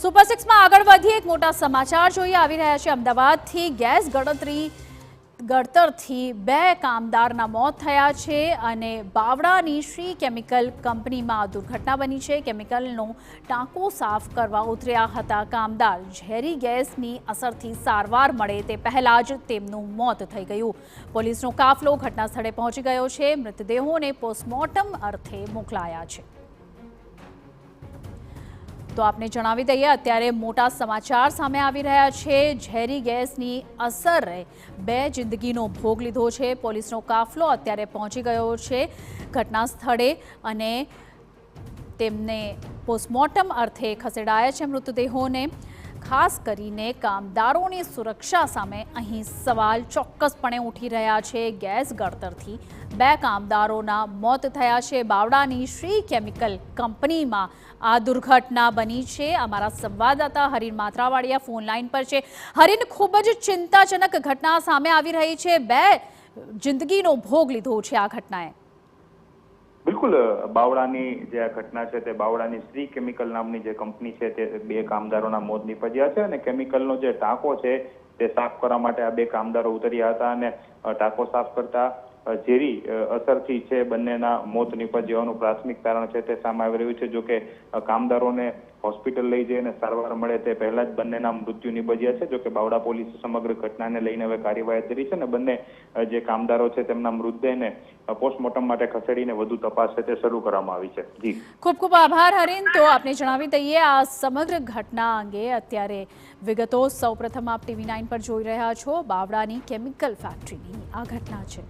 Super સિક્સમાં આગળ વધી એક મોટા સમાચાર જોઈએ આવી રહ્યા છે। અમદાવાદથી ગેસ ગળતરથી બે કામદારના મોત થયા છે અને બાવળાની શ્રી કેમિકલ કંપનીમાં દુર્ઘટના બની છે। કેમિકલનો ટાંકો સાફ કરવા ઉતર્યા હતા કામદાર। ઝેરી ગેસની અસરથી સારવાર મળે તે પહેલા જ તેમનું મોત થઈ ગયું। પોલીસનો કાફલો ઘટના સ્થળે પહોંચી ગયો છે। મૃતદેહોને પોસ્ટમોર્ટમ અર્થે મોકલાયા છે। તો આપને જણાવી દઈએ અત્યારે મોટા સમાચાર સામે આવી રહ્યા છે। ઝેરી ગેસની અસરે બે જિંદગીનો ભોગ લીધો છે। પોલીસનો કાફલો અત્યારે પહોંચી ગયો છે ઘટના સ્થળે અને તેમને પોસ્ટમોર્ટમ અર્થે ખસેડાયા છે મૃતદેહોને। ખાસ કરીને કામદારોની સુરક્ષા સામે અહીં સવાલ ચોક્કસપણે ઉઠી રહ્યા છે। ગેસ ગળતરથી બે કામદારોના મોત થયા છે। બાવળાની શ્રી કેમિકલ કંપનીમાં આ દુર્ઘટના બની છે। અમારા સંવાદદાતા હરીન માત્રાવાડિયા ફોન લાઈન પર છે। હરીન, ખૂબ જ ચિંતાજનક ઘટના સામે આવી રહી છે। બે જિંદગીનો ભોગ લીધો છે આ ઘટનાએ। બિલકુલ, બાવળાની જે આ ઘટના છે તે બાવળાની શ્રી કેમિકલ નામની જે કંપની છે તે બે કામદારોના મોત નીપજ્યા છે અને કેમિકલનો જે ટાંકો છે તે સાફ કરવા માટે આ બે કામદારો ઉતર્યા હતા અને ટાંકો સાફ કરતા ઝેરી અસરથી છે બંનેના મોત નીપજ્યાનું પ્રાથમિક તારણ છે તે સામે આવી રહ્યું છે। જો કે કામદારોને હોસ્પિટલ લઈ જઈને સારવાર મળે તે પહેલા જ બંનેના મૃત્યુ નીપજ્યા છે। જો કે બાવળા પોલીસે સમગ્ર ઘટનાને લઈને હવે કાર્યવાહી કરી છે અને બંને જે કામદારો છે તેમના મૃતદેહને પોસ્ટમોર્ટમ માટે ખસેડીને વધુ તપાસ છે તે શરૂ કરવામાં આવી છે। જી, ખૂબ ખૂબ આભાર હરીન। તો આપને જણાવી દઈએ આ સમગ્ર ઘટના અંગે અત્યારે વિગતો સૌપ્રથમ આપ TV9 પર જોઈ રહ્યા છો। બાવળાની કેમિકલ ફેક્ટરીની આ ઘટના છે।